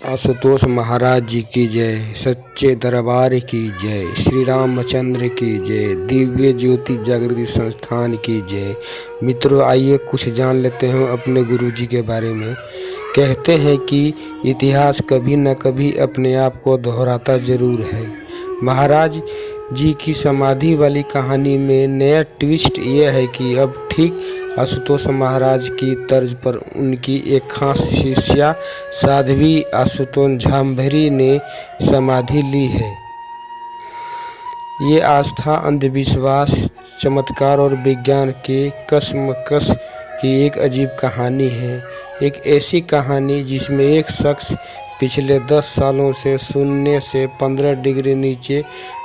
आशुतोष महाराज जी की जय, सच्चे दरबार की जय, श्री रामचंद्र की जय, दिव्य ज्योति जागृति संस्थान की जय। मित्रों, आइए कुछ जान लेते हैं अपने गुरु जी के बारे में। कहते हैं कि इतिहास कभी न कभी अपने आप को दोहराता जरूर है। महाराज जी की समाधि वाली कहानी में नया ट्विस्ट यह है कि अब ठीक आशुतोष महाराज की तर्ज पर उनकी एक खास शिष्या साध्वी आशुतोष झांभरी ने समाधि ली है। ये आस्था, अंधविश्वास, चमत्कार और विज्ञान के कशमकश की एक अजीब कहानी है। एक ऐसी कहानी जिसमें एक शख्स पिछले 10 सालों से शून्य से 15 डिग्री नीचे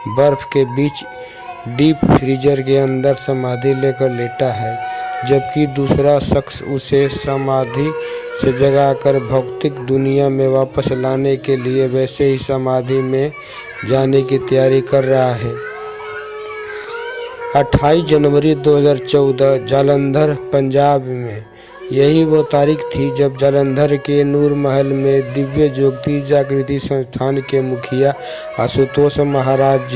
बर्फ के बीच डीप फ्रीजर के अंदर समाधि लेकर लेटा है, जबकि दूसरा शख्स उसे समाधि से जगाकर भौतिक दुनिया में वापस लाने के लिए वैसे ही समाधि में जाने की तैयारी कर रहा है। 28 जनवरी 2014 जालंधर, पंजाब में यही वो तारीख थी जब जालंधर के नूर महल में दिव्य ज्योति जागृति संस्थान के मुखिया आशुतोष महाराज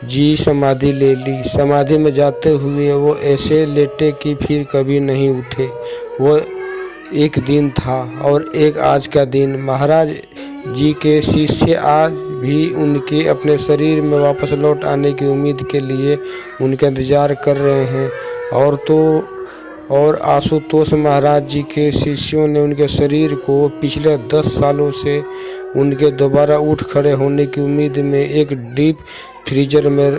जी समाधि ले ली। समाधि में जाते हुए वो ऐसे लेटे कि फिर कभी नहीं उठे। वो एक दिन था और एक आज का दिन। महाराज जी के शिष्य आज भी उनके अपने शरीर में वापस लौट आने की उम्मीद के लिए उनका इंतजार कर रहे हैं। और आशुतोष महाराज जी के शिष्यों ने उनके शरीर को पिछले 10 सालों से उनके दोबारा उठ खड़े होने की उम्मीद में एक डीप फ्रीजर में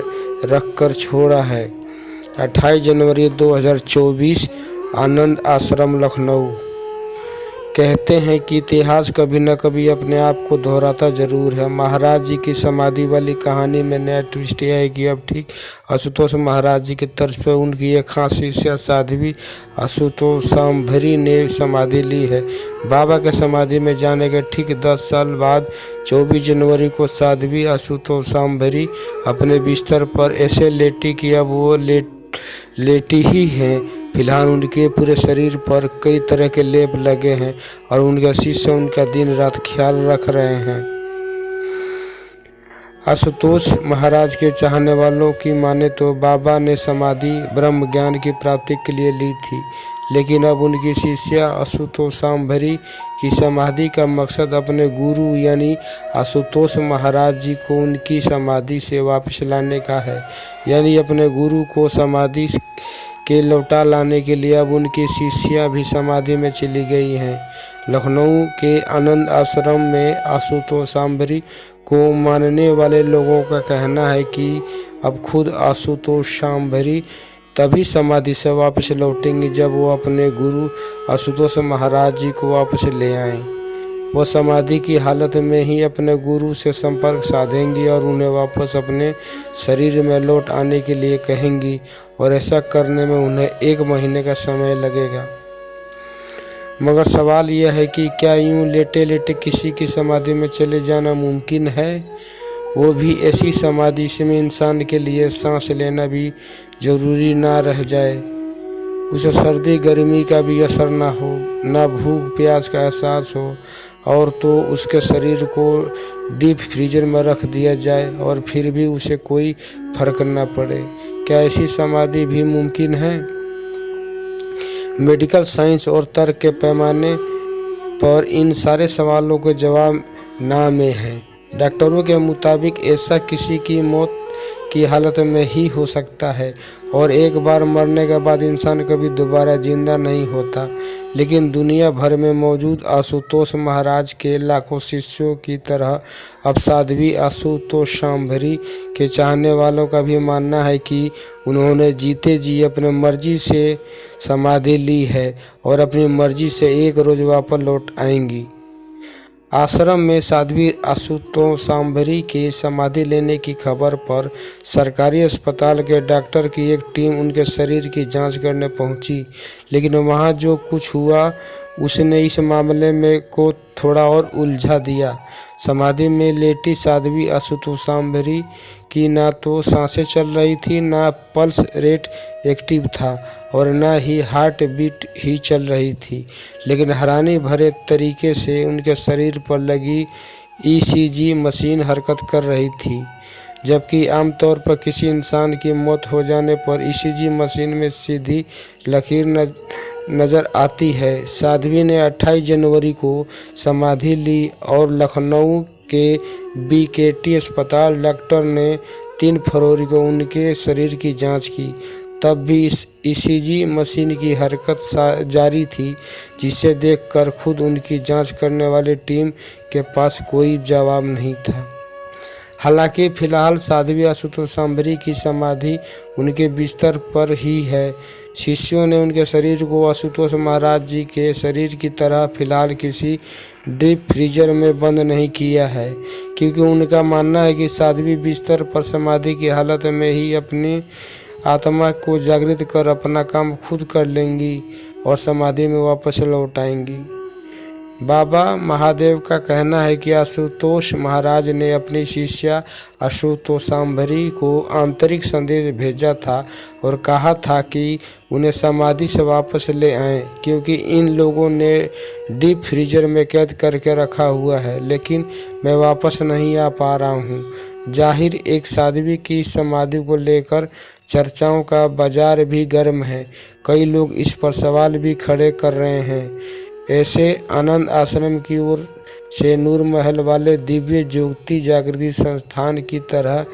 रखकर छोड़ा है। 28 जनवरी 2024, आनंद आश्रम, लखनऊ। कहते हैं कि इतिहास कभी न कभी अपने आप को दोहराता जरूर है। महाराज जी की समाधि वाली कहानी में नया ट्विस्ट यह है कि अब ठीक आशुतोष महाराज जी की तर्ज पर उनकी एक खास शिष्या साध्वी आशुतोष झांभरी ने समाधि ली है। बाबा के समाधि में जाने के ठीक 10 साल बाद 24 जनवरी को साध्वी आशुतोष झांभरी अपने बिस्तर पर ऐसे लेटी कि अब वो लेटी ही हैं। फिलहाल उनके पूरे शरीर पर कई तरह के लेप लगे हैं और उनके शिष्य उनका दिन रात ख्याल रख रहे हैं। आशुतोष महाराज के चाहने वालों की माने तो बाबा ने समाधि ब्रह्म ज्ञान की प्राप्ति के लिए ली थी, लेकिन अब उनकी शिष्या आशुतोष झांभरी की समाधि का मकसद अपने गुरु यानी आशुतोष महाराज जी को उनकी समाधि से वापस लाने का है। यानी अपने गुरु को समाधि के लौटा लाने के लिए अब उनकी शिष्या भी समाधि में चली गई हैं। लखनऊ के आनंद आश्रम में आशुतोष झांभरी को मानने वाले लोगों का कहना है कि अब खुद आशुतोष झांभरी तभी समाधि से वापस लौटेंगे जब वो अपने गुरु आशुतोष महाराज जी को वापस ले आएं। वो समाधि की हालत में ही अपने गुरु से संपर्क साधेंगी और उन्हें वापस अपने शरीर में लौट आने के लिए कहेंगी, और ऐसा करने में उन्हें 1 महीने का समय लगेगा। मगर सवाल यह है कि क्या यूं लेटे लेटे किसी की समाधि में चले जाना मुमकिन है, वो भी ऐसी समाधि में इंसान के लिए सांस लेना भी जरूरी ना रह जाए, उसे सर्दी गर्मी का भी असर ना हो, ना भूख प्यास का एहसास हो, और तो उसके शरीर को डीप फ्रीजर में रख दिया जाए और फिर भी उसे कोई फर्क ना पड़े। क्या ऐसी समाधि भी मुमकिन है? मेडिकल साइंस और तर्क के पैमाने पर इन सारे सवालों के जवाब ना में हैं। डॉक्टरों के मुताबिक ऐसा किसी की मौत की हालत में ही हो सकता है, और एक बार मरने के बाद इंसान कभी दोबारा जिंदा नहीं होता। लेकिन दुनिया भर में मौजूद आशुतोष महाराज के लाखों शिष्यों की तरह अब साध्वी आशुतोष झांभरी के चाहने वालों का भी मानना है कि उन्होंने जीते जी अपनी मर्जी से समाधि ली है और अपनी मर्जी से एक रोज वापस लौट आएंगी। आश्रम में साध्वी आशुतोष झांभरी के समाधि लेने की खबर पर सरकारी अस्पताल के डॉक्टर की एक टीम उनके शरीर की जांच करने पहुंची, लेकिन वहां जो कुछ हुआ उसने इस मामले में को थोड़ा और उलझा दिया। समाधि में लेटी साध्वी आशुतोषाम्बरी की ना तो सांसें चल रही थी, ना पल्स रेट एक्टिव था और ना ही हार्ट बीट ही चल रही थी, लेकिन हैरानी भरे तरीके से उनके शरीर पर लगी ईसीजी मशीन हरकत कर रही थी। जबकि आमतौर पर किसी इंसान की मौत हो जाने पर ईसीजी मशीन में सीधी लकीर नज़र आती है। साध्वी ने 28 जनवरी को समाधि ली और लखनऊ के बीकेटी अस्पताल डॉक्टर ने 3 फरवरी को उनके शरीर की जांच की। तब भी इस ईसीजी मशीन की हरकत जारी थी, जिसे देखकर खुद उनकी जांच करने वाली टीम के पास कोई जवाब नहीं था। हालांकि फिलहाल साध्वी आशुतोषाम्बरी की समाधि उनके बिस्तर पर ही है। शिष्यों ने उनके शरीर को आशुतोष महाराज जी के शरीर की तरह फिलहाल किसी डीप फ्रीजर में बंद नहीं किया है, क्योंकि उनका मानना है कि साध्वी बिस्तर पर समाधि की हालत में ही अपनी आत्मा को जागृत कर अपना काम खुद कर लेंगी और समाधि में वापस लौट आएंगी। बाबा महादेव का कहना है कि आशुतोष महाराज ने अपनी शिष्या आशुतोषाम्बरी को आंतरिक संदेश भेजा था और कहा था कि उन्हें समाधि से वापस ले आएं, क्योंकि इन लोगों ने डीप फ्रीजर में कैद करके रखा हुआ है, लेकिन मैं वापस नहीं आ पा रहा हूँ। जाहिर एक साध्वी की समाधि को लेकर चर्चाओं का बाजार भी गर्म है। कई लोग इस पर सवाल भी खड़े कर रहे हैं। ऐसे आनंद आश्रम की ओर से नूर महल वाले दिव्य ज्योति जागृति संस्थान की तरह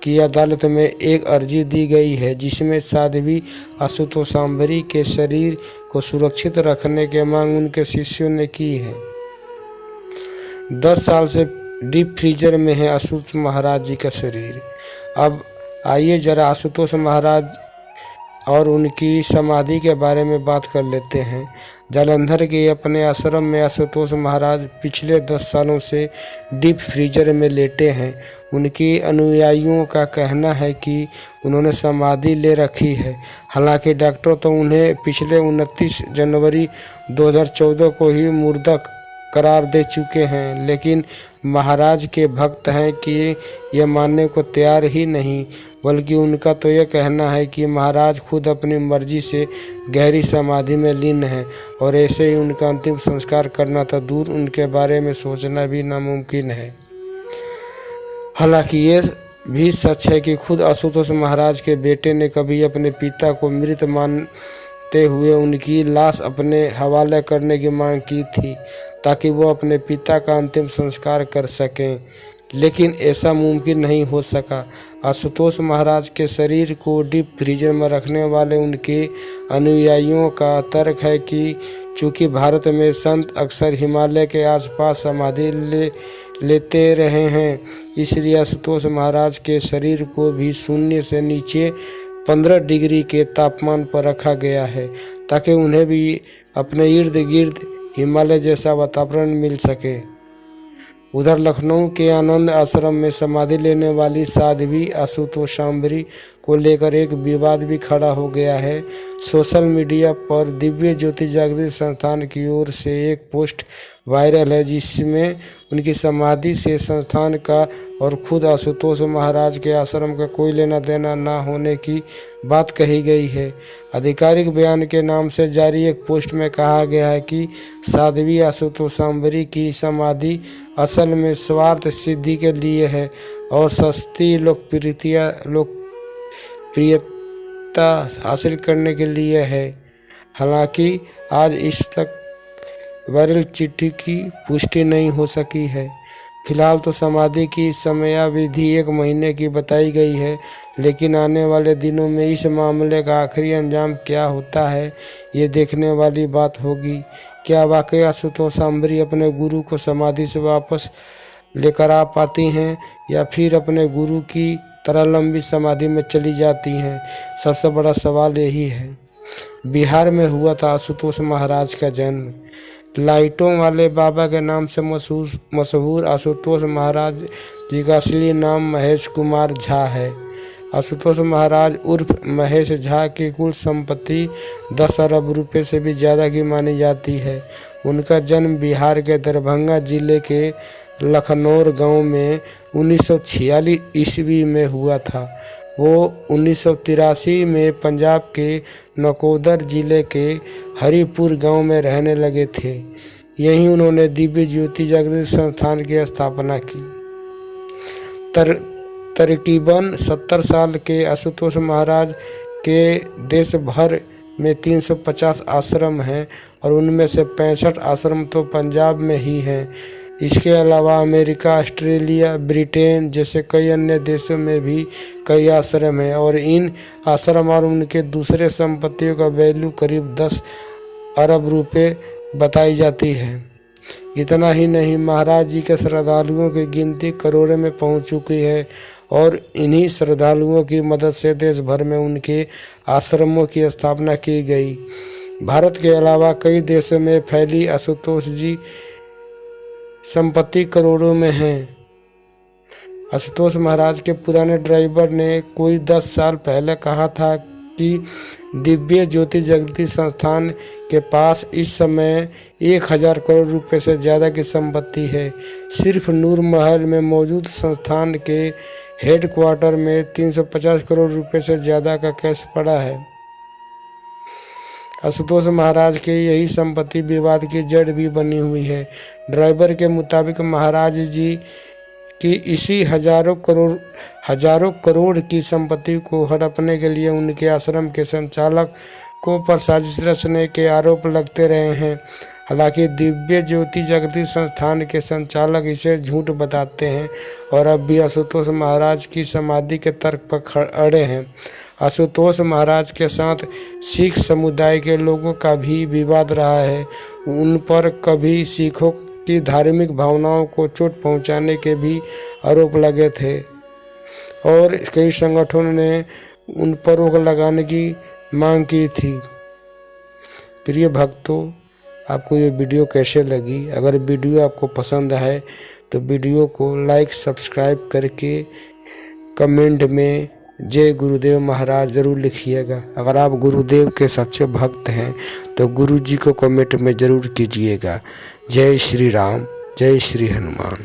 की अदालत में एक अर्जी दी गई है, जिसमें साध्वी आशुतोषाम्बरी के शरीर को सुरक्षित रखने की मांग उनके शिष्यों ने की है। 10 साल से डीप फ्रीजर में है आशुतोष महाराज जी का शरीर। अब आइए जरा आशुतोष महाराज और उनकी समाधि के बारे में बात कर लेते हैं। जालंधर के अपने आश्रम में आशुतोष महाराज पिछले 10 सालों से डीप फ्रीजर में लेटे हैं। उनके अनुयायियों का कहना है कि उन्होंने समाधि ले रखी है। हालांकि डॉक्टर तो उन्हें पिछले 29 जनवरी 2014 को ही मुर्दा करार दे चुके हैं, लेकिन महाराज के भक्त हैं कि ये मानने को तैयार ही नहीं, बल्कि उनका तो यह कहना है कि महाराज खुद अपनी मर्जी से गहरी समाधि में लीन हैं और ऐसे ही उनका अंतिम संस्कार करना तो दूर, उनके बारे में सोचना भी नामुमकिन है। हालांकि ये भी सच है कि खुद आशुतोष महाराज के बेटे ने कभी अपने पिता को मृत मानते हुए उनकी लाश अपने हवाले करने की मांग की थी, ताकि वो अपने पिता का अंतिम संस्कार कर सकें, लेकिन ऐसा मुमकिन नहीं हो सका। आशुतोष महाराज के शरीर को डीप फ्रीजर में रखने वाले उनके अनुयायियों का तर्क है कि चूँकि भारत में संत अक्सर हिमालय के आसपास समाधि लेते रहे हैं, इसलिए आशुतोष महाराज के शरीर को भी शून्य से नीचे 15 डिग्री के तापमान पर रखा गया है, ताकि उन्हें भी अपने इर्द गिर्द हिमालय जैसा वातावरण मिल सके। उधर लखनऊ के आनंद आश्रम में समाधि लेने वाली साध्वी आशुतोषाम्बरी को लेकर एक विवाद भी खड़ा हो गया है। सोशल मीडिया पर दिव्य ज्योति जागृति संस्थान की ओर से एक पोस्ट वायरल है, जिसमें उनकी समाधि से संस्थान का और खुद आशुतोष महाराज के आश्रम का कोई लेना देना ना होने की बात कही गई है। आधिकारिक बयान के नाम से जारी एक पोस्ट में कहा गया है कि साध्वी आशुतोषाम्बरी की समाधि असल में स्वार्थ सिद्धि के लिए है और सस्ती लोकप्रियता हासिल करने के लिए है। हालांकि आज इस तक वायरल चिट्ठी की पुष्टि नहीं हो सकी है। फिलहाल तो समाधि की समयावधि 1 महीने की बताई गई है, लेकिन आने वाले दिनों में इस मामले का आखिरी अंजाम क्या होता है, ये देखने वाली बात होगी। क्या वाकई आशुतोषाम्बरी अपने गुरु को समाधि से वापस लेकर आ पाती हैं, या फिर अपने गुरु की तरह लंबी समाधि में चली जाती हैं? सबसे बड़ा सवाल यही है। बिहार में हुआ था आशुतोष महाराज का जन्म। लाइटों वाले बाबा के नाम से मशहूर आशुतोष महाराज जी का असली नाम महेश कुमार झा है। आशुतोष महाराज उर्फ महेश झा की कुल संपत्ति 10 अरब रुपये से भी ज़्यादा की मानी जाती है। उनका जन्म बिहार के दरभंगा जिले के लखनौर गांव में 1946 ईस्वी में हुआ था। वो 1983 में पंजाब के नकोदर जिले के हरिपुर गांव में रहने लगे थे। यहीं उन्होंने दिव्य ज्योति जागृति संस्थान की स्थापना की। तकरीबन 70 साल के आशुतोष महाराज के देश भर में 350 आश्रम हैं और उनमें से 65 आश्रम तो पंजाब में ही हैं। इसके अलावा अमेरिका, ऑस्ट्रेलिया, ब्रिटेन जैसे कई अन्य देशों में भी कई आश्रम हैं और इन आश्रम और उनके दूसरे संपत्तियों का वैल्यू करीब 10 अरब रुपए बताई जाती है। इतना ही नहीं, महाराज जी के श्रद्धालुओं की गिनती करोड़ों में पहुंच चुकी है और इन्हीं श्रद्धालुओं की मदद से देश भर में उनके आश्रमों की स्थापना की गई। भारत के अलावा कई देशों में फैली आशुतोष जी संपत्ति करोड़ों में है। आशुतोष महाराज के पुराने ड्राइवर ने कोई 10 साल पहले कहा था कि दिव्य ज्योति जागृति संस्थान के पास इस समय 1000 करोड़ रुपए से ज़्यादा की संपत्ति है। सिर्फ नूर महल में मौजूद संस्थान के हेडक्वार्टर में 350 करोड़ रुपए से ज़्यादा का कैश पड़ा है। आशुतोष महाराज के यही संपत्ति विवाद की जड़ भी बनी हुई है। ड्राइवर के मुताबिक महाराज जी की इसी हजारों करोड़ की संपत्ति को हड़पने के लिए उनके आश्रम के संचालक को पर साजिश रचने के आरोप लगते रहे हैं। हालांकि दिव्य ज्योति जागृति संस्थान के संचालक इसे झूठ बताते हैं और अब भी आशुतोष महाराज की समाधि के तर्क पर अड़े हैं। आशुतोष महाराज के साथ सिख समुदाय के लोगों का भी विवाद रहा है। उन पर कभी सिखों की धार्मिक भावनाओं को चोट पहुंचाने के भी आरोप लगे थे और कई संगठनों ने उन पर रोक लगाने की मांग की थी। प्रिय भक्तों, आपको ये वीडियो कैसे लगी? अगर वीडियो आपको पसंद है तो वीडियो को लाइक, सब्सक्राइब करके कमेंट में जय गुरुदेव महाराज ज़रूर लिखिएगा। अगर आप गुरुदेव के सच्चे भक्त हैं तो गुरु जी को कमेंट में ज़रूर कीजिएगा। जय श्री राम, जय श्री हनुमान।